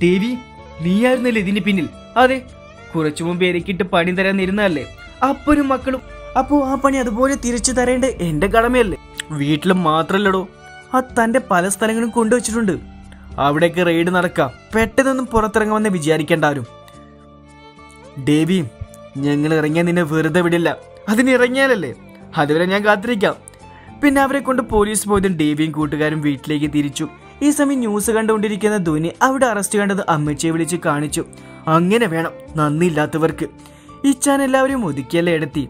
ദേവി, നീയായിരുന്നല്ലേ ഇതിന് പിന്നിൽ? അതെ, കുറച്ചു മുമ്പ് എനിക്കിട്ട് പണി തരാൻ ഇരുന്നതല്ലേ? അപ്പനും മക്കളും. അപ്പോ ആ പണി അതുപോലെ തിരിച്ചു തരേണ്ടത് എന്റെ കടമയല്ലേ? വീട്ടിലും മാത്രല്ലടോ, ആ തന്റെ പല സ്ഥലങ്ങളും കൊണ്ടുവച്ചിട്ടുണ്ട്. അവിടേക്ക് റെയ്ഡ് നടക്കാം. പെട്ടെന്നൊന്നും പുറത്തിറങ്ങുമെന്ന് വിചാരിക്കേണ്ടാരും. ദേവി, ഞങ്ങൾ ഇറങ്ങിയാൽ നിന്നെ വെറുതെ വിടില്ല. അതിനിറങ്ങിയാലല്ലേ? അതുവരെ ഞാൻ കാത്തിരിക്കാം. പിന്നെ അവരെ കൊണ്ട് പോലീസ് പോയതും ദേവിയും കൂട്ടുകാരും വീട്ടിലേക്ക് തിരിച്ചു. ഈ സമയം ന്യൂസ് കണ്ടുകൊണ്ടിരിക്കുന്ന ധോനി അവിടെ അറസ്റ്റ് കണ്ടത് അമ്മച്ചിയെ വിളിച്ച് കാണിച്ചു. അങ്ങനെ വേണം നന്ദിയില്ലാത്തവർക്ക്. ഇച്ചാൻ എല്ലാവരും ഒതുക്കിയല്ലേ എടുത്തി.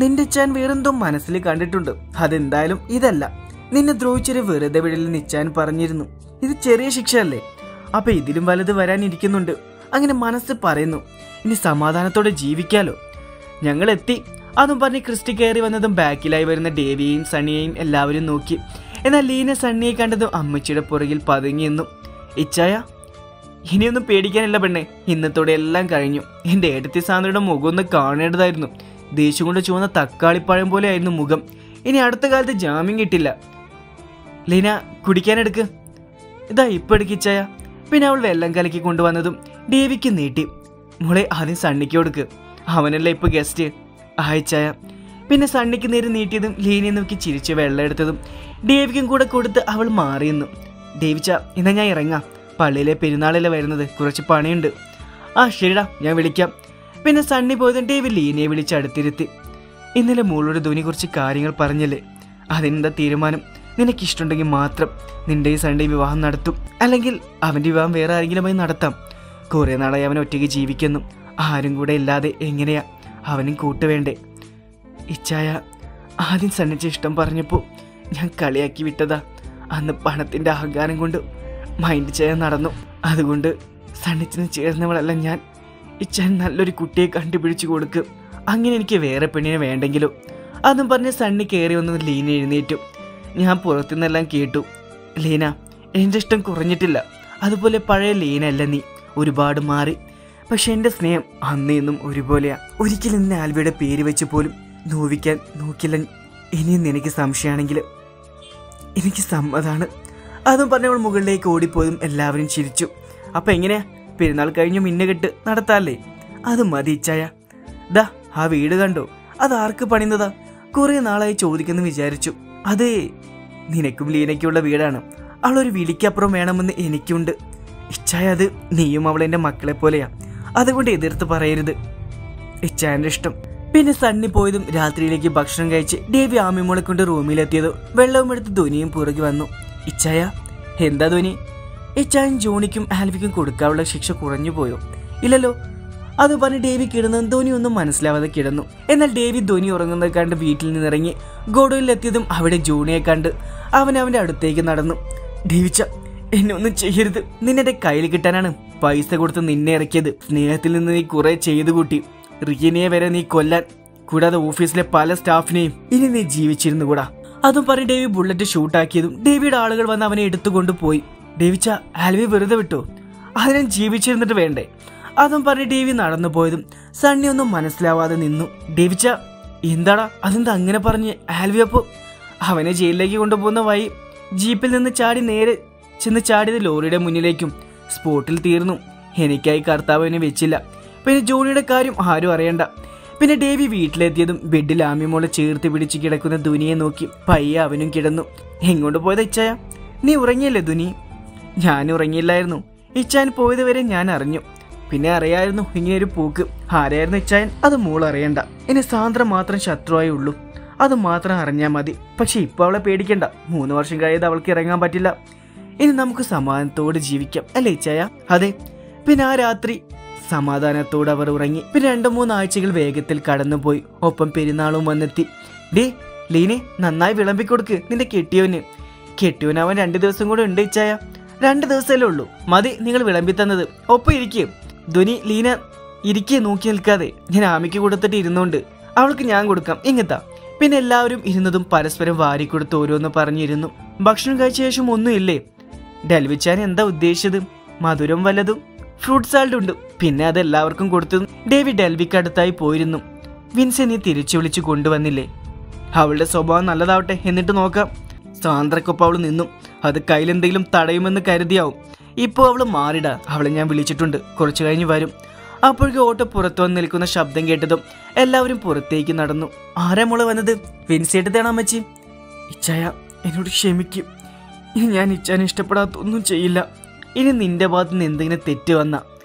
നിന്റെ ഇച്ചാൻ വേറെന്തോ മനസ്സിൽ കണ്ടിട്ടുണ്ട്. അതെന്തായാലും ഇതല്ല. നിന്നെ ദ്രോഹിച്ചൊരു വെറുതെ വിടലെന്ന് ഇച്ചാൻ പറഞ്ഞിരുന്നു. ഇത് ചെറിയ ശിക്ഷയല്ലേ? അപ്പൊ ഇതിലും വലുത് വരാനിരിക്കുന്നുണ്ട്. അങ്ങനെ മനസ്സ് പറയുന്നു. ഇനി സമാധാനത്തോടെ ജീവിക്കാലോ. ഞങ്ങൾ എത്തി. അതും പറഞ്ഞ് ക്രിസ്റ്റി കയറി വന്നതും ബാക്കിലായി വരുന്ന ദേവിയെയും സണ്ണിയെയും എല്ലാവരും നോക്കി. എന്നാൽ ലീന സണ്ണിയെ കണ്ടതും അമ്മച്ചിയുടെ പുറകിൽ പതുങ്ങിയെന്നു. ഇച്ചായ, ഇനിയൊന്നും പേടിക്കാനില്ല പെണ്ണെ. ഇന്നത്തോടെ എല്ലാം കഴിഞ്ഞു. എന്റെ ഏടത്തി സാന്ദ്രയുടെ മുഖം ഒന്ന് കാണേണ്ടതായിരുന്നു. ദേഷ്യം കൊണ്ട് ചുവന്ന തക്കാളിപ്പഴം പോലെ ആയിരുന്നു മുഖം. ഇനി അടുത്ത കാലത്ത് ജാമ്യം കിട്ടില്ല. ലീന, കുടിക്കാനെടുക്ക്. ഇതാ ഇപ്പൊ എടുക്കിച്ചായ. പിന്നെ അവൾ വെള്ളം കലക്കി കൊണ്ടുവന്നതും ദേവിക്ക് നീട്ടി. മോളെ, ആദ്യം സണ്ണിക്ക് കൊടുക്ക്. അവനല്ലേ ഇപ്പൊ ഗസ്റ്റ്. ആയിച്ചായ. പിന്നെ സണ്ണിക്ക് നേരെ നീട്ടിയതും ലീനയെ നോക്കി ചിരിച്ച് വെള്ളം എടുത്തതും ദേവിക്കും കൂടെ കൊടുത്ത് അവൾ മാറിയെന്നു. ദേവിച്ച, എന്നാ ഞാൻ ഇറങ്ങാം. പള്ളിയിലെ പെരുന്നാളല്ലേ വരുന്നത്. കുറച്ച് പണിയുണ്ട്. ആ ശരിടാ, ഞാൻ വിളിക്കാം. പിന്നെ സണ്ണി പോയതും ദേവി ലീനയെ വിളിച്ച് അടുത്തിരുത്തി. ഇന്നലെ മോളോട് ധോനി കുറച്ച് കാര്യങ്ങൾ പറഞ്ഞല്ലേ? അതിനെന്താ തീരുമാനം? നിനക്കിഷ്ടമുണ്ടെങ്കിൽ മാത്രം നിന്റെ ഈ സൺഡേ വിവാഹം നടത്തും. അല്ലെങ്കിൽ അവന്റെ വിവാഹം വേറെ ആരെങ്കിലുമായി നടത്താം. കുറെ നാളായി അവൻ ഒറ്റയ്ക്ക് ജീവിക്കുന്നു. ആരും കൂടെ ഇല്ലാതെ എങ്ങനെയാ? അവനും കൂട്ടുവേണ്ടേ? ഇച്ചായ, ആദ്യം സണ്ണിച്ച ഇഷ്ടം പറഞ്ഞപ്പോൾ ഞാൻ കളിയാക്കി വിട്ടതാ. അന്ന് പണത്തിന്റെ അഹങ്കാരം കൊണ്ട് മൈൻഡ് ചെയ്യാൻ നടന്നു. അതുകൊണ്ട് സണ്ണിച്ചിന് ചേർന്നവളല്ല ഞാൻ. ഇച്ചാൻ നല്ലൊരു കുട്ടിയെ കണ്ടുപിടിച്ചു കൊടുക്കും. അങ്ങനെ എനിക്ക് വേറെ പെണ്ണിനെ വേണ്ടെങ്കിലോ? അതും പറഞ്ഞ് സണ്ണി കയറി വന്നത് ലീന എഴുന്നേറ്റു. ഞാൻ പുറത്തുനിന്നെല്ലാം കേട്ടു. ലീന, എൻ്റെ ഇഷ്ടം കുറഞ്ഞിട്ടില്ല. അതുപോലെ പഴയ ലീന അല്ല നീ. ഒരുപാട് മാറി. പക്ഷെ എൻ്റെ സ്നേഹം അന്ന് ഇന്നും ഒരുപോലെയാ. ഒരിക്കലും ഇന്ന് ആൽവിയുടെ പേര് വെച്ച് പോലും നോവിക്കാൻ നോക്കില്ല. ഇനിയും നിനക്ക് സംശയമാണെങ്കിൽ എനിക്ക് സമ്മതാണ്. അതും പറഞ്ഞവൾ മുകളിലേക്ക് ഓടിപ്പോയതും എല്ലാവരും ചിരിച്ചു. അപ്പൊ എങ്ങനെയാ? പെരുന്നാൾ കഴിഞ്ഞു മിന്നുകെട്ട് നടത്താല്ലേ? അത് മതി ഇച്ചായ. ദാ ആ വീട് കണ്ടോ? അത് ആർക്ക് പണിയുന്നതാ? കുറെ നാളായി ചോദിക്കുന്നു വിചാരിച്ചു. അതേ, നിനക്കും ലീനയ്ക്കുള്ള വീടാണ്. അവളൊരു വിളിക്കപ്പുറം വേണമെന്ന് എനിക്കുണ്ട് ഇച്ചായ. അത് നീയും അവൾ എൻ്റെ മക്കളെ പോലെയാ. അതുകൊണ്ട് എതിർത്ത് പറയരുത്. ഇച്ചായന്റെ ഇഷ്ടം. പിന്നെ സണ്ണി പോയതും രാത്രിയിലേക്ക് ഭക്ഷണം കഴിച്ച് ദേവി ആമിമോളെ കൊണ്ട് റൂമിലെത്തിയതോ വെള്ളവും എടുത്ത് ധോനിയും പുറകെ വന്നു. ഇച്ചായ, എന്താ ധോനി? ഇച്ചായൻ ജോണിക്കും ആൽവിക്കും കൊടുക്കാനുള്ള ശിക്ഷ കുറഞ്ഞു പോയോ? ഇല്ലല്ലോ. അത് പറഞ്ഞ് ഡേവി കിടന്നു. ധോനി ഒന്നും മനസ്സിലാവാതെ കിടന്നു. എന്നാൽ ഡേവി ധോനി ഉറങ്ങുന്നത് കണ്ട് വീട്ടിൽ നിന്നിറങ്ങി ഗോഡൌണിലെത്തിയതും അവിടെ ജോണിയെ കണ്ട് അവൻ അവന്റെ അടുത്തേക്ക് നടന്നു. ഡേവിച്ച, എന്നെ ഒന്നും ചെയ്യരുത്. നിന്നെ കയ്യിൽ കിട്ടാനാണ് പൈസ കൊടുത്ത് നിന്നെ ഇറക്കിയത്. സ്നേഹത്തിൽ നിന്ന് നീ കുറെ ചെയ്തു കൂട്ടി. റിയനെ വരെ നീ കൊല്ലാൻ. കൂടാതെ ഓഫീസിലെ പല സ്റ്റാഫിനെയും. ഇനി നീ ജീവിച്ചിരുന്നു കൂടാ. അതും പറഞ്ഞ് ഡേവി ബുള്ളറ്റ് ഷൂട്ടാക്കിയതും ഡേവിയുടെ ആളുകൾ വന്ന് അവനെ എടുത്തുകൊണ്ട് പോയി. ഡേവിച്ച, ആൽവി വെറുതെ വിട്ടോ? അതിനെ ജീവിച്ചിരുന്നിട്ട് വേണ്ടേ? അതും പറഞ്ഞ് ഡേവി നടന്നു പോയതും സണ്ണി ഒന്നും മനസ്സിലാവാതെ നിന്നു. ഡേവിച്ച, എന്താടാ? അതെന്താ അങ്ങനെ പറഞ്ഞ്? ആൽവി അപ്പോ അവനെ ജയിലിലേക്ക് കൊണ്ടുപോകുന്ന വഴി ജീപ്പിൽ നിന്ന് ചാടി നേരെ ചെന്ന് ചാടിയത് ലോറിയുടെ മുന്നിലേക്കും സ്പോട്ടിൽ തീർന്നു. എനിക്കായി കർത്താവിനെ വെച്ചില്ല. പിന്നെ ജോണിയുടെ കാര്യം ആരും അറിയണ്ട. പിന്നെ ഡേവി വീട്ടിലെത്തിയതും ബെഡിൽ ആമിമോളെ ചേർത്ത് പിടിച്ച് കിടക്കുന്ന ധുനിയെ നോക്കി പയ്യെ അവനും കിടന്നു. എങ്ങോട്ട് പോയത് ഇച്ചായ? നീ ഉറങ്ങിയല്ലേ ധുനി? ഞാൻ ഉറങ്ങിയില്ലായിരുന്നു. ഇച്ചായൻ പോയത് വരെ ഞാൻ അറിഞ്ഞു. പിന്നെ അറിയായിരുന്നു ഇങ്ങനെയൊരു പൂക്ക്. ആരായിരുന്നു ഇച്ചായൻ? അത് മോൾ അറിയണ്ട. ഇനി സാന്ദ്ര മാത്രം ശത്രുവായി ഉള്ളൂ. അത് മാത്രം അറിഞ്ഞാൽ മതി. പക്ഷെ ഇപ്പൊ അവളെ പേടിക്കണ്ട. 3 വർഷം കഴിയാതെ അവൾക്ക് ഇറങ്ങാൻ പറ്റില്ല. ഇനി നമുക്ക് സമാധാനത്തോടെ ജീവിക്കാം, അല്ലേ ഇച്ചായ? അതെ. പിന്നെ ആ രാത്രി സമാധാനത്തോടെ അവർ ഉറങ്ങി. പിന്നെ 2-3 ആഴ്ചകൾ വേഗത്തിൽ കടന്നുപോയി. ഒപ്പം പെരുന്നാളും വന്നെത്തി. ഡേ ലീനെ, നന്നായി വിളമ്പിക്കൊടുക്ക് നിന്റെ കെട്ടിയോന്. കെട്ടിയോനവൻ 2 ദിവസം കൂടെ ഉണ്ട് ഇച്ചായ. 2 ദിവസമല്ലേ ഉള്ളൂ. മതി നിങ്ങൾ വിളമ്പി തന്നത്. ഒപ്പം ഇരിക്കും. ധോനി, ലീന ഇരിക്കെ നോക്കി നിൽക്കാതെ. ഞാൻ ആമിക്ക് കൊടുത്തിട്ട് ഇരുന്നോണ്ട്. അവൾക്ക് ഞാൻ കൊടുക്കാം. ഇങ്ങത്താ. പിന്നെ എല്ലാവരും ഇരുന്നതും പരസ്പരം വാരിക്കൊടുത്ത് ഓരോന്ന് പറഞ്ഞിരുന്നു. ഭക്ഷണം കഴിച്ച ശേഷം ഒന്നും ഇല്ലേ? ഡെൽവിച്ചാൻ എന്താ ഉദ്ദേശിച്ചത്? മധുരം വല്ലതും? ഫ്രൂട്ട് സാലഡ് ഉണ്ട്. പിന്നെ അത് എല്ലാവർക്കും കൊടുത്തതും ഡേവി ഡെൽവിക്ക് അടുത്തായി പോയിരുന്നു. വിൻസെ, നീ തിരിച്ചു വിളിച്ചു കൊണ്ടുവന്നില്ലേ? അവളുടെ സ്വഭാവം നല്ലതാവട്ടെ, എന്നിട്ട് നോക്കാം. സാന്ദ്രക്കൊപ്പം അവൾ നിന്നു. അത് കയ്യിലെന്തെങ്കിലും തടയുമെന്ന് കരുതിയാവും. ഇപ്പോൾ അവള് മാറിടാ, അവളെ ഞാൻ വിളിച്ചിട്ടുണ്ട്, കുറച്ചു കഴിഞ്ഞ് വരും. അപ്പോഴേക്കും ഓട്ടോ പുറത്തു വന്ന് നിൽക്കുന്ന ശബ്ദം കേട്ടതും എല്ലാവരും പുറത്തേക്ക് നടന്നു. ആരാ മോളെ വന്നത്? വിൻസേട്ടത്തെയാണോ അമ്മച്ചി? ഇച്ചായ എന്നോട് ക്ഷമിക്കും, ഇനി ഞാൻ ഇച്ചാനെ ഇഷ്ടപ്പെടാത്തൊന്നും ചെയ്യില്ല. ഇനി നിന്റെ ഭാഗത്ത് നിന്ന് എന്തെങ്കിലും തെറ്റ് വന്നാ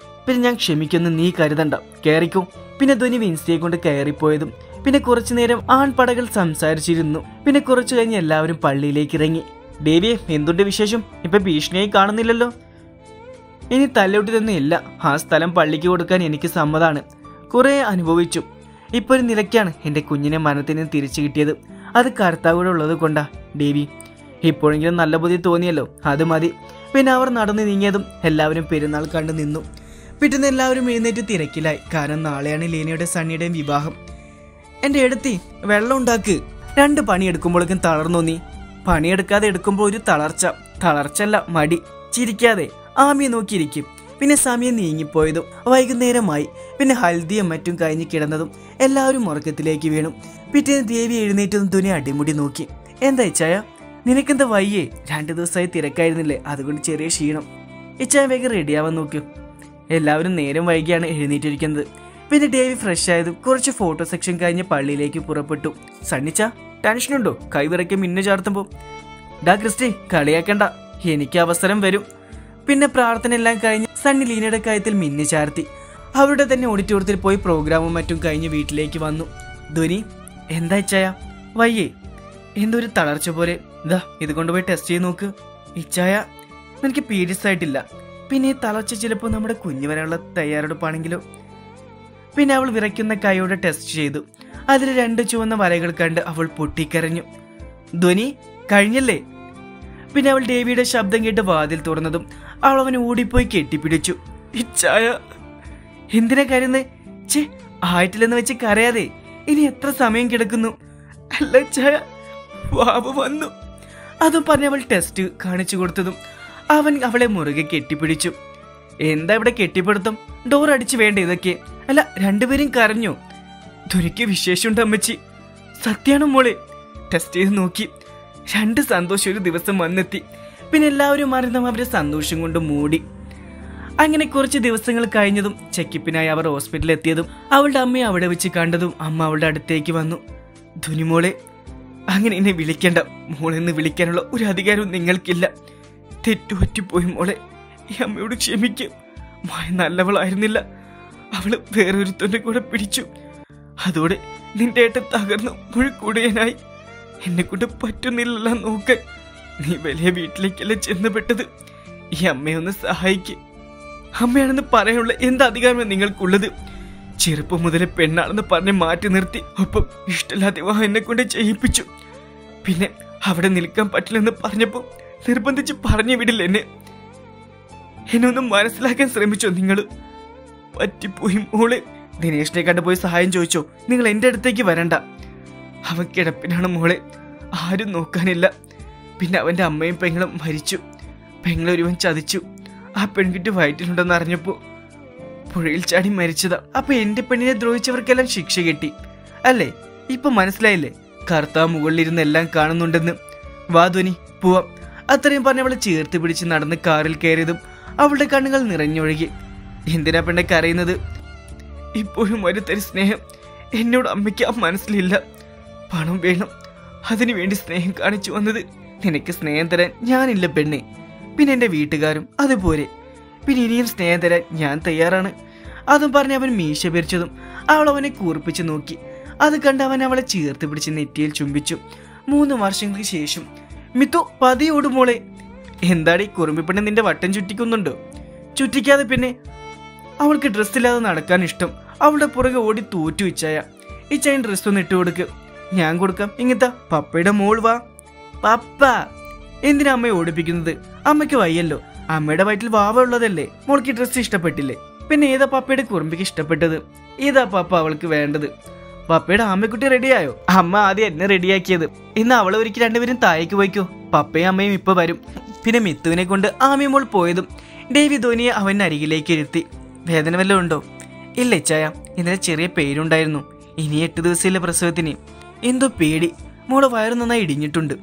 പിന്നെ ഞാൻ ക്ഷമിക്കുമെന്ന് നീ കരുതണ്ട, കയറിക്കോ. പിന്നെ ധ്വനി വിൻസിയെ കൊണ്ട് കയറിപ്പോയതും പിന്നെ കുറച്ചു നേരം ആൺപടകൾ സംസാരിച്ചിരുന്നു. പിന്നെ കുറച്ചു കഴിഞ്ഞ് എല്ലാവരും പള്ളിയിലേക്ക് ഇറങ്ങി. ദേവിയെ, എന്തുണ്ട് വിശേഷം? ഇപ്പൊ ഭീഷണിയായി കാണുന്നില്ലല്ലോ. ഇനി തല്ലൊട്ടിതൊന്നും ഇല്ല, ആ സ്ഥലം പള്ളിക്ക് കൊടുക്കാൻ എനിക്ക് സമ്മതാണ്. കുറെ അനുഭവിച്ചു, ഇപ്പൊ ഒരു നിലയ്ക്കാണ് എന്റെ കുഞ്ഞിനെ മരണത്തിൽ നിന്ന് തിരിച്ചു കിട്ടിയത്. അത് കർത്താവിടെ ഉള്ളത് കൊണ്ടാ ദേവി. ഇപ്പോഴെങ്കിലും നല്ല ബുദ്ധി തോന്നിയല്ലോ, അത് മതി. പിന്നെ അവർ നടന്നു നീങ്ങിയതും എല്ലാവരും പെരുന്നാൾ കണ്ടു നിന്നു. പിറ്റേന്ന് എല്ലാവരും എഴുന്നേറ്റ് തിരക്കിലായി, കാരണം നാളെയാണ് ലീനയുടെ സണ്ണിയുടെയും വിവാഹം. എന്റെ എടുത്തി വെള്ളം ഉണ്ടാക്ക്. 2 പണിയെടുക്കുമ്പോഴേക്കും തളർന്നു നീ. പണിയെടുക്കാതെ എടുക്കുമ്പോൾ ഒരു തളർച്ചല്ല മടി. ചിരിക്കാതെ ആമിയെ നോക്കിയിരിക്കും. പിന്നെ സമയം നീങ്ങിപ്പോയതും വൈകുന്നേരമായി. പിന്നെ ഹൽദിയും മറ്റും കഴിഞ്ഞ് കിടന്നതും എല്ലാവരും ഉറക്കത്തിലേക്ക് വീണു. പിറ്റേന്ന് ദേവി എഴുന്നേറ്റതും തുണി അടിമുടി നോക്കി. എന്താ ഇച്ചായ, നിനക്കെന്താ വയ്യേ? 2 ദിവസമായി തിരക്കായിരുന്നില്ലേ, അതുകൊണ്ട് ചെറിയ ക്ഷീണം. ഇച്ചായ വേഗം റെഡിയാവാൻ നോക്കൂ. എല്ലാവരും നേരം വൈകിയാണ് എഴുന്നേറ്റിരിക്കുന്നത്. പിന്നെ ദേവി ഫ്രഷ് ആയതും കുറച്ച് ഫോട്ടോ സെക്ഷൻ കഴിഞ്ഞ് പള്ളിയിലേക്ക് പുറപ്പെട്ടു. സണ്ണിച്ച, ടെൻഷനുണ്ടോ കൈവിറയ്ക്ക് മിന്നു ചാർത്തുമ്പോ? ഡാ ക്രിസ്റ്റി, കളിയാക്കണ്ട, എനിക്ക് അവസരം വരും. പിന്നെ പ്രാർത്ഥന എല്ലാം കഴിഞ്ഞ് സണ്ണി ലീനയുടെ കയത്തിൽ മിന്നു ചാർത്തി. അവരുടെ തന്നെ ഓഡിറ്റോറിയത്തിൽ പോയി പ്രോഗ്രാമും മറ്റും കഴിഞ്ഞ് വീട്ടിലേക്ക് വന്നു. ധ്വനി, എന്താ ഇച്ചായ വയ്യേ? എന്തൊരു തളർച്ച പോലെ. ഇതാ ഇത് കൊണ്ടുപോയി ടെസ്റ്റ് ചെയ്ത് നോക്ക്. ഇച്ചായ, നിനക്ക് പീരിയഡ്സ് ആയിട്ടില്ല. പിന്നെ ഈ തളർച്ച ചിലപ്പോൾ നമ്മുടെ കുഞ്ഞു വരാനുള്ള തയ്യാറെടുപ്പാണെങ്കിലോ? പിന്നെ അവൾ വിറയ്ക്കുന്ന കൈയോടെ ടെസ്റ്റ് ചെയ്തു. അതിൽ 2 ചുവന്ന വരകൾ കണ്ട് അവൾ പൊട്ടിക്കരഞ്ഞു. ധ്വനി, കഴിഞ്ഞല്ലേ? പിന്നെ അവൾ ദേവിയുടെ ശബ്ദം കേട്ട് വാതിൽ തുറന്നതും അവൾ അവനെ ഓടിപ്പോയി കെട്ടിപ്പിടിച്ചു. ഇച്ചായ, എന്തിനാ കരുന്നേ? ചേ, ആയിട്ടില്ലെന്ന് വെച്ച് കരയാതെ. ഇനി എത്ര സമയം കിടക്കുന്നു? അല്ല ഇച്ചായ, വാവ് വന്നു. അതും പറഞ്ഞ് അവൾ ടെസ്റ്റ് കാണിച്ചു കൊടുത്തതും അവൻ അവളെ മുറുകെ കെട്ടിപ്പിടിച്ചു. എന്താ ഇവിടെ കെട്ടിപ്പിടുത്തം? ഡോർ അടിച്ചു വേണ്ട ഇതൊക്കെ? അല്ല, 2 പേരും കരഞ്ഞു. ധ്വനിക്ക് വിശേഷമുണ്ട് അമ്മച്ചി. സത്യാണോ മോളെ? ടെസ്റ്റ് ചെയ്ത് നോക്കി. 2 സന്തോഷം ഒരു ദിവസം വന്നെത്തി. പിന്നെ എല്ലാവരും മറന്നും അവരുടെ സന്തോഷം കൊണ്ട് മൂടി. അങ്ങനെ കുറച്ച് ദിവസങ്ങൾ കഴിഞ്ഞതും ചെക്കപ്പിനായി അവർ ഹോസ്പിറ്റലിൽ എത്തിയതും അവളുടെ അമ്മയെ അവിടെ വെച്ച് കണ്ടതും അമ്മ അവളുടെ അടുത്തേക്ക് വന്നു. ധ്വനി മോളെ, അങ്ങനെ എന്നെ വിളിക്കണ്ട. മോളെന്ന് വിളിക്കാനുള്ള ഒരു അധികാരവും നിങ്ങൾക്കില്ല. തെറ്റുപറ്റിപ്പോയി മോളെ, ഈ അമ്മയോട് ക്ഷമിക്കും. മായ നല്ലവളായിരുന്നില്ല. അവള് വേറൊരുത്തന്റെ കൂടെ പിടിച്ചു. അതോടെ നിന്റെ ഏട്ടൻ തകർന്നു മുഴുക്കുടിയനായി. എന്നെ കൊണ്ട് പറ്റുന്നില്ല നോക്കാൻ. നീ വലിയ വീട്ടിലേക്കല്ലേ ചെന്നപ്പെട്ടത്. ഈ അമ്മയൊന്ന് സഹായിക്ക്. അമ്മയാണെന്ന് പറയാനുള്ള എന്ത് അധികാരമാണ് നിങ്ങൾക്കുള്ളത്? ചെറുപ്പം മുതലേ പെണ്ണാണെന്ന് പറഞ്ഞ് മാറ്റി നിർത്തി. ഒപ്പം ഇഷ്ടമില്ലാത്ത വിവാഹം എന്നെ കൊണ്ട് ചെയ്യിപ്പിച്ചു. പിന്നെ അവിടെ നിൽക്കാൻ പറ്റില്ലെന്ന് പറഞ്ഞപ്പോ നിർബന്ധിച്ച് പറഞ്ഞു വിടില്ല എന്നെ. എന്നെ ഒന്ന് മനസ്സിലാക്കാൻ ശ്രമിച്ചോ നിങ്ങൾ? പറ്റിപ്പോയി മോളെ. ദിനേശിനെ കണ്ടുപോയി സഹായം ചോദിച്ചോ? നിങ്ങൾ എന്റെ അടുത്തേക്ക് വരണ്ട. അവൻ കിടപ്പിനാണ് മോളെ, ആരും നോക്കാനില്ല. പിന്നെ അവന്റെ അമ്മയും പെങ്ങളും മരിച്ചു. പെങ്ങളൊരുവൻ ചതിച്ചു. ആ പെൺകുട്ടി വയറ്റിലുണ്ടെന്ന് അറിഞ്ഞപ്പോ പുഴയിൽ ചാടി മരിച്ചതാ. അപ്പൊ എന്റെ പെണ്ണിനെ ദ്രോഹിച്ചവർക്കെല്ലാം ശിക്ഷ കിട്ടി അല്ലേ? ഇപ്പൊ മനസ്സിലായില്ലേ? കർത്താവ് മുകളിലിരുന്ന് എല്ലാം കാണുന്നുണ്ടെന്ന്. വാ ധ്വനി, പോവാം. അത്രയും പറഞ്ഞ് അവളെ ചേർത്ത് പിടിച്ച് നടന്ന് കാറിൽ കയറിയതും അവളുടെ കണ്ണുകൾ നിറഞ്ഞൊഴുകി. എന്തിനാ പെണ്ണെ കരയുന്നത്? ഇപ്പോഴും ഒരു തരി സ്നേഹം എന്നോട് അമ്മയ്ക്ക് ആ മനസ്സിലില്ല. പണം വേണം, അതിനു വേണ്ടി സ്നേഹം കാണിച്ചു വന്നത്. നിനക്ക് സ്നേഹം തരാൻ ഞാനില്ല പെണ്ണെ. പിന്നെ എന്റെ വീട്ടുകാരും അതുപോലെ. പിന്നെ ഇനിയും സ്നേഹം തരാൻ ഞാൻ തയ്യാറാണ്. അതും പറഞ്ഞ് അവൻ മീശ പിരിച്ചതും അവൾ അവനെ കൂർപ്പിച്ചു നോക്കി. അത് കണ്ട് അവൻ അവളെ ചേർത്ത് പിടിച്ച് നെറ്റിയിൽ ചുംബിച്ചു. 3 വർഷങ്ങൾക്ക് ശേഷം. മിത്തു, പതിയോട് മോളെ. എന്താടി കുറുമ്പിപ്പെണ്ണെ, നിന്റെ വട്ടം ചുറ്റിക്കുന്നുണ്ടോ? ചുറ്റിക്കാതെ പിന്നെ. അവൾക്ക് ഡ്രസ്സില്ലാതെ നടക്കാൻ ഇഷ്ടം. അവളുടെ പുറകെ ഓടി തോറ്റു ഇച്ചായ. ഇച്ചായൻ ഡ്രസ്സൊന്ന് ഇട്ട് കൊടുക്ക്. ഞാൻ കൊടുക്കാം. ഇങ്ങനത്തെ പപ്പയുടെ മോൾ വാ. പപ്പ എന്തിനാ അമ്മയെ ഓടിപ്പിക്കുന്നത്? അമ്മയ്ക്ക് വയ്യല്ലോ. അമ്മയുടെ വയറ്റിൽ വാവ ഉള്ളതല്ലേ. മോൾക്ക് ഡ്രസ്സ് ഇഷ്ടപ്പെട്ടില്ലേ? പിന്നെ ഏതാ പപ്പയുടെ കുറുമ്പിക്ക് ഇഷ്ടപ്പെട്ടത്? ഏതാ പപ്പ അവൾക്ക് വേണ്ടത്? പപ്പയുടെ ആമക്കുട്ടി റെഡിയായോ? അമ്മ ആദ്യം എന്നെ റെഡിയാക്കിയത്. ഇന്ന് അവളെ ഒരിക്കൽ 2 പേരും താഴേക്ക് പോയിക്കോ. പപ്പയും അമ്മയും ഇപ്പൊ വരും. പിന്നെ മിത്തുവിനെ കൊണ്ട് ആമിയമോൾ പോയതും ദേവി ധോനിയെ അവൻ അരികിലേക്ക് ഇരുത്തി. വേദന വല്ലതും ഉണ്ടോ? ഇല്ല ഇച്ചായ, ഇന്നലെ ചെറിയ പേരുണ്ടായിരുന്നു. ഇനി 8 ദിവസത്തിലെ പ്രസവത്തിന്. എന്തോ പേടി. മോളെ വയറ് നന്നായി ഇടിഞ്ഞിട്ടുണ്ട്.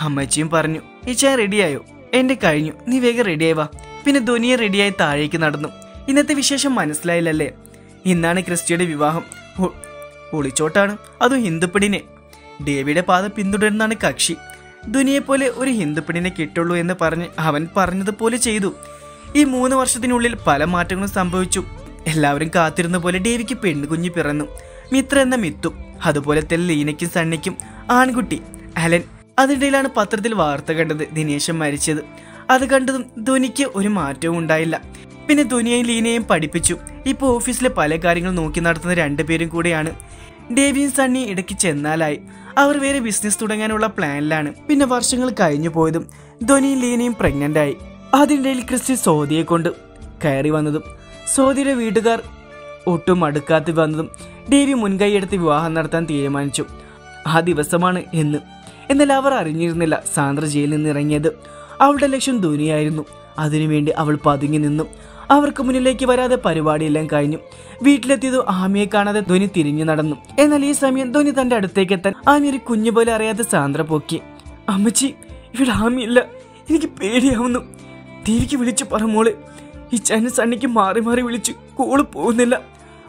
അമ്മച്ചിയും പറഞ്ഞു. ഇച്ചായ റെഡിയായോ? എന്റെ കഴിഞ്ഞു. നീ വേഗം റെഡിയായി വാ. പിന്നെ ധ്വനിയെ റെഡിയായി താഴേക്ക് നടന്നു. ഇന്നത്തെ വിശേഷം മനസ്സിലായില്ലല്ലേ? ഇന്നാണ് ക്രിസ്റ്റിയുടെ വിവാഹം. ഒളിച്ചോട്ടാണ്, അതും ഹിന്ദുപ്പെടിനെ. ഡേവിയുടെ പാത പിന്തുടരുന്നാണ് കക്ഷി. ധ്വനിയെപ്പോലെ ഒരു ഹിന്ദുപ്പെടിനെ കിട്ടുള്ളൂ എന്ന് പറഞ്ഞ് അവൻ പറഞ്ഞതുപോലെ ചെയ്തു. ഈ 3 വർഷത്തിനുള്ളിൽ പല മാറ്റങ്ങളും സംഭവിച്ചു. എല്ലാവരും കാത്തിരുന്ന പോലെ ഡേവിക്ക് പെണ്ണുകുഞ്ഞ് പിറന്നു. മിത്ര എന്ന മിത്തും, അതുപോലെ തന്നെ ലീനയ്ക്കും സണ്ണിക്കും ആൺകുട്ടി അലൻ. അതിനിടയിലാണ് പത്രത്തിൽ വാർത്ത കണ്ടത് ദിനേശൻ മരിച്ചത്. അത് കണ്ടതും ധ്വനിക്ക് ഒരു മാറ്റവും ഉണ്ടായില്ല. പിന്നെ ധ്വനിയെയും ലീനയെയും പഠിപ്പിച്ചു. ഇപ്പോൾ ഓഫീസിലെ പല കാര്യങ്ങൾ നോക്കി നടത്തുന്ന 2 പേരും കൂടെയാണ്. ഡേവിയും സണ്ണി ഇടയ്ക്ക് ചെന്നാലായി. അവർ വേറെ ബിസിനസ് തുടങ്ങാനുള്ള പ്ലാനിലാണ്. പിന്നെ വർഷങ്ങൾ കഴിഞ്ഞു പോയതും ധ്വനിയും ലീനയും പ്രഗ്നന്റ് ആയി. അതിനിടയിൽ ക്രിസ്റ്റി സോദിയെ കൊണ്ട് കയറി വന്നതും സോദിയുടെ വീട്ടുകാർ ഒട്ടും അടുക്കാത്തി വന്നതും ഡേവി മുൻകൈയെടുത്ത് വിവാഹം നടത്താൻ തീരുമാനിച്ചു. ആ ദിവസമാണ് എന്ന്. എന്നാൽ അവർ അറിഞ്ഞിരുന്നില്ല സാന്ദ്ര ജയിലിൽ നിന്ന് ഇറങ്ങിയത്. അവളുടെ ലക്ഷ്യം ധ്വനിയായിരുന്നു. അതിനുവേണ്ടി അവൾ പതുങ്ങി നിന്നു. അവർക്ക് മുന്നിലേക്ക് വരാതെ പരിപാടിയെല്ലാം കഴിഞ്ഞു. വീട്ടിലെത്തിയതോ ആമിയെ കാണാതെ ധ്വനി തിരിഞ്ഞു നടന്നു. എന്നാൽ ഈ സമയം ധ്വനി തന്റെ അടുത്തേക്ക് എത്താൻ ആമി ഒരു കുഞ്ഞു പോലെ അറിയാതെ സാന്ദ്ര പൊക്കി. അമ്മച്ചി, ഇവിടെ ആമിയില്ല, എനിക്ക് പേടിയാവുന്നു. ദേവിക്ക് വിളിച്ചു പറ മോള്. ഈ ചാനൽ സണ്ണിക്ക് മാറി മാറി വിളിച്ചു, കോള് പോകുന്നില്ല.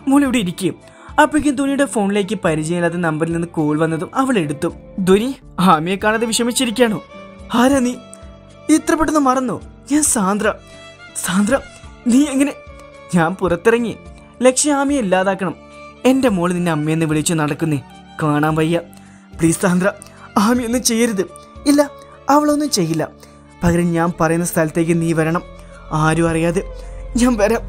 മോൾ ഇവിടെ ഇരിക്കും. അപ്പോഴേക്കും ധ്വനിയുടെ ഫോണിലേക്ക് പരിചയമില്ലാത്ത നമ്പറിൽ നിന്ന് കോൾ വന്നതും അവൾ എടുത്തു. ധ്വനി, ആമിയെ കാണാതെ വിഷമിച്ചിരിക്കാണോ? ആരാ നീ? ഇത്ര പെട്ടെന്ന് മറന്നോ? ഞാൻ സാന്ദ്ര. സാന്ദ്ര, നീ എങ്ങനെ? ഞാൻ പുറത്തിറങ്ങി. ലക്ഷ്യം ആമിയെ ഇല്ലാതാക്കണം. എന്റെ മോള് നിന്നെ അമ്മയെന്ന് വിളിച്ചു നടക്കുന്നേ, കാണാൻ വയ്യ. പ്ലീസ് സാന്ദ്ര, ആമിയൊന്നും ചെയ്യരുത്. ഇല്ല, അവളൊന്നും ചെയ്യില്ല. പകരം ഞാൻ പറയുന്ന സ്ഥലത്തേക്ക് നീ വരണം. ആരും അറിയാതെ ഞാൻ വരാം.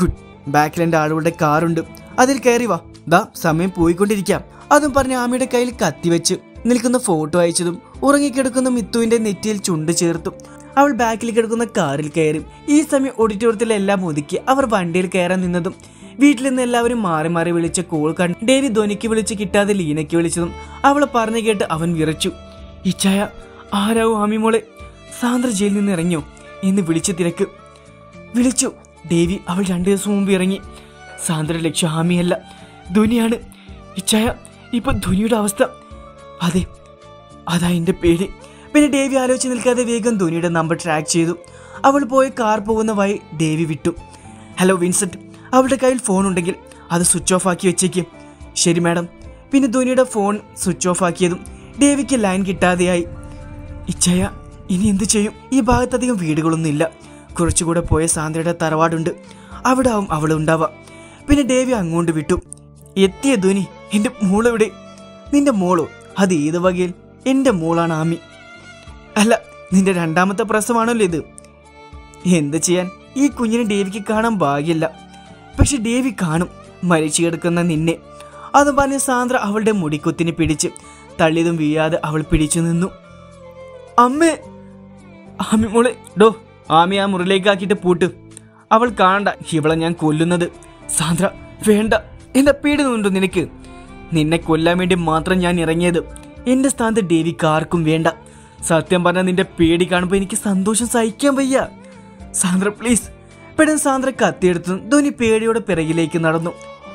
ഗുഡ്. ബാക്കിൽ എൻ്റെ ആളുകളുടെ കാറുണ്ട്, അതിൽ കയറി വാ. ദാ സമയം പോയിക്കൊണ്ടിരിക്കാം. അതും പറഞ്ഞ് ആമിയുടെ കയ്യിൽ കത്തിവെച്ച് നിൽക്കുന്ന ഫോട്ടോ അയച്ചതും ഉറങ്ങിക്കിടക്കുന്ന മിത്തുവിന്റെ നെറ്റിയിൽ ചുണ്ട് ചേർത്തു. അവൾ ബാക്കിൽ കിടക്കുന്ന കാറിൽ കയറി. ഈ സമയം ഓഡിറ്റോറിയത്തിലെല്ലാം ഒതുക്കി അവർ വണ്ടിയിൽ കയറാൻ നിന്നതും വീട്ടിൽ നിന്ന് എല്ലാവരും മാറി മാറി വിളിച്ച കോൾ കണ്ട് ഡേവി ധ്വനിക്ക് വിളിച്ച് കിട്ടാതെ ലീനയ്ക്ക് വിളിച്ചതും അവളെ പറഞ്ഞു കേട്ട് അവൻ വിറച്ചു. ഇച്ചായ, ആരാവും ആമി മോളെ? സാന്ദ്ര ജയിലിൽ നിന്ന് ഇറങ്ങിയോ എന്ന് വിളിച്ച് തിരക്ക്. വിളിച്ചു ഡേവി. അവൾ 2 ദിവസം മുമ്പ് ഇറങ്ങി. സാന്ദ്ര ലക്ഷ്യം ആമിയല്ല, ധ്വനിയാണ്. ഇച്ചായ, ഇപ്പൊ ധ്വനിയുടെ അവസ്ഥ. അതെ, അതാ എന്റെ പേടി. പിന്നെ ഡേവി ആലോചിച്ച് നിൽക്കാതെ വേഗം ധ്വനിയുടെ നമ്പർ ട്രാക്ക് ചെയ്തു. അവൾ പോയി കാർ പോകുന്ന വഴി ഡേവി വിട്ടു. ഹലോ വിൻസെന്റ്, അവളുടെ കയ്യിൽ ഫോൺ ഉണ്ടെങ്കിൽ അത് സ്വിച്ച് ഓഫ് ആക്കി വെച്ചേക്കും. ശരി മാഡം. പിന്നെ ധ്വനിയുടെ ഫോൺ സ്വിച്ച് ഓഫ് ആക്കിയതും ഡേവിക്ക് ലൈൻ കിട്ടാതെയായി. ഇച്ചായ, ഇനി എന്ത് ചെയ്യും? ഈ ഭാഗത്തധികം വീടുകളൊന്നും ഇല്ല. കുറച്ചുകൂടെ പോയ സാന്ദ്രയുടെ തറവാടുണ്ട്, അവിടെ ആവും അവളുണ്ടാവുക. പിന്നെ ഡേവി അങ്ങോട്ട് വിട്ടു. എത്തിയ ധ്വനി, എന്റെ മോളെവിടെ? നിന്റെ മോളോ? അത് ഏത് വകയിൽ? എന്റെ മോളാണ് ആമി. അല്ല, നിന്റെ 2ാമത്തെ പ്രസവമാണല്ലോ ഇത്. എന്ത് ചെയ്യാൻ, ഈ കുഞ്ഞിനെ ഡേവിക്ക് കാണാൻ ഭാഗ്യമില്ല. പക്ഷെ ഡേവി കാണും മരിച്ചു കിടക്കുന്ന നിന്നെ. അതും പറഞ്ഞ് സാന്ദ്ര അവളുടെ മുടിക്കുത്തിന് പിടിച്ച് തള്ളിയതും വീഴാതെ അവൾ പിടിച്ചു നിന്നു. അമ്മേ! ആമി മോളെ, ഡോ, ആമി ആ മുറിലേക്ക് ആക്കിയിട്ട് പൂട്ട്. അവൾ കാണണ്ട ഇവളെ ഞാൻ കൊല്ലുന്നത്. സാന്ദ്ര, വേണ്ട. എന്റെ പേടി തോന്നുന്നുണ്ടോ നിനക്ക്? നിന്നെ കൊല്ലാൻ വേണ്ടി മാത്രം ഞാൻ ഇറങ്ങിയത്. എന്റെ സ്ഥാനത്ത് ഡേവിക്ക് ആർക്കും വേണ്ട. സത്യം പറഞ്ഞാൽ നിന്റെ പേടി കാണുമ്പോൾ എനിക്ക് സന്തോഷം സഹിക്കാൻ വയ്യ. സാന്ദ്ര പ്ലീസ്. പെട്ടെന്ന് സാന്ദ്ര കത്തിയെടുത്തു ധ്വനി പേടിയോടെ പിറകിലേക്ക് നടന്നു.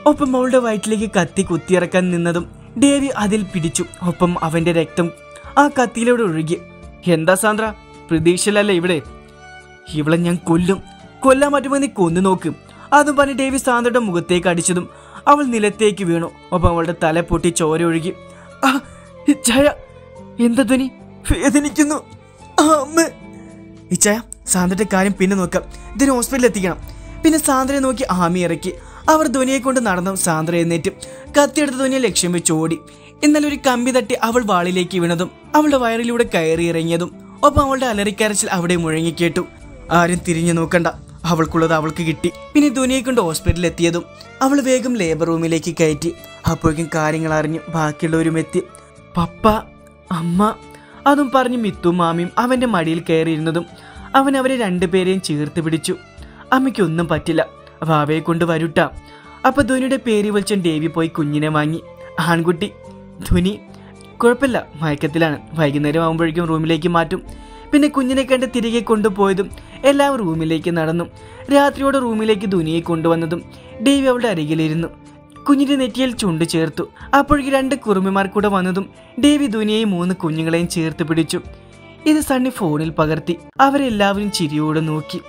ഒപ്പം അവളുടെ വയറ്റിലേക്ക് കത്തി കുത്തിയിറക്കാൻ നിന്നതും ഡേവി അതിൽ പിടിച്ചു. ഒപ്പം അവന്റെ രക്തം ആ കത്തിയിലൂടെ ഒഴുകി. എന്താ സാന്ദ്ര, പ്രതീക്ഷയിലല്ലേ ഇവിടെ? ഇവളെ ഞാൻ കൊല്ലും. കൊല്ലാൻ പറ്റുമ്പോൾ നീ കൊന്നു നോക്കും. അതും പറഞ്ഞ് ഡേവി സാന്ദ്രയുടെ മുഖത്തേക്ക് അടിച്ചതും അവൾ നിലത്തേക്ക് വീണു. ഒപ്പം അവളുടെ തല പൊട്ടി ചോര ഒഴുകി. ഇച്ചായ, എന്താ ധ്വനി? വേദനിക്കുന്നു. ഇച്ചായ, സാന്ദ്രയുടെ കാര്യം പിന്നെ നോക്കാം. ഇതിന് ഹോസ്പിറ്റലിൽ എത്തിക്കണം. പിന്നെ സാന്ദ്രയെ നോക്കി ആമി ഇറക്കി. അവർ ധ്വനിയെ കൊണ്ട് നടന്നു. സാന്ദ്ര എഴുന്നേറ്റ് കത്തിയെടുത്ത് ധ്വനിയെ ലക്ഷ്യം വെച്ച് ഓടി. എന്നാൽ ഒരു കമ്പി തട്ടി അവൾ വാളിലേക്ക് വീണതും അവളുടെ വയറിലൂടെ കയറി ഇറങ്ങിയതും ഒപ്പം അവളുടെ അലറിക്കരച്ചിൽ അവിടെ മുഴങ്ങിക്കേട്ടു. ആരും തിരിഞ്ഞു നോക്കണ്ട, അവൾക്കുള്ളത് അവൾക്ക് കിട്ടി. പിന്നെ ധ്വനിയെ കൊണ്ട് ഹോസ്പിറ്റലിൽ എത്തിയതും അവൾ വേഗം ലേബർ റൂമിലേക്ക് കയറ്റി. അപ്പോഴേക്കും കാര്യങ്ങൾ അറിഞ്ഞു ബാക്കിയുള്ളവരും എത്തി. പപ്പ, അമ്മ, അതും പറഞ്ഞ് മിത്തും മാമിയും അവന്റെ മടിയിൽ കയറിയിരുന്നതും അവൻ അവരെ 2 പേരെയും ചേർത്ത് പിടിച്ചു. അമ്മയ്ക്കൊന്നും പറ്റില്ല, വാവയെ കൊണ്ട് വരൂട്ട. അപ്പൊ ധ്വനിയുടെ പേര് വിളിച്ച ഡേവി പോയി കുഞ്ഞിനെ വാങ്ങി. ആൺകുട്ടി. ധ്വനി കുഴപ്പമില്ല, മയക്കത്തിലാണ്. വൈകുന്നേരം ആകുമ്പോഴേക്കും റൂമിലേക്ക് മാറ്റും. പിന്നെ കുഞ്ഞിനെ കണ്ട് തിരികെ കൊണ്ടുപോയതും എല്ലാം റൂമിലേക്ക് നടന്നു. രാത്രിയോടെ റൂമിലേക്ക് ധ്വനിയെ കൊണ്ടുവന്നതും ഡേവി അവളുടെ അരികിലിരുന്നു. കുഞ്ഞിന്റെ നെറ്റിയിൽ ചുണ്ട് ചേർത്തു. അപ്പോഴേക്ക് 2 കുറുമിമാർ കൂടെ വന്നതും ഡേവി ധ്വനിയെയും 3 കുഞ്ഞുങ്ങളെയും ചേർത്ത് പിടിച്ചു. ഇത് സണ്ണി ഫോണിൽ പകർത്തി. അവരെല്ലാവരും ചിരിയോടെ നോക്കി.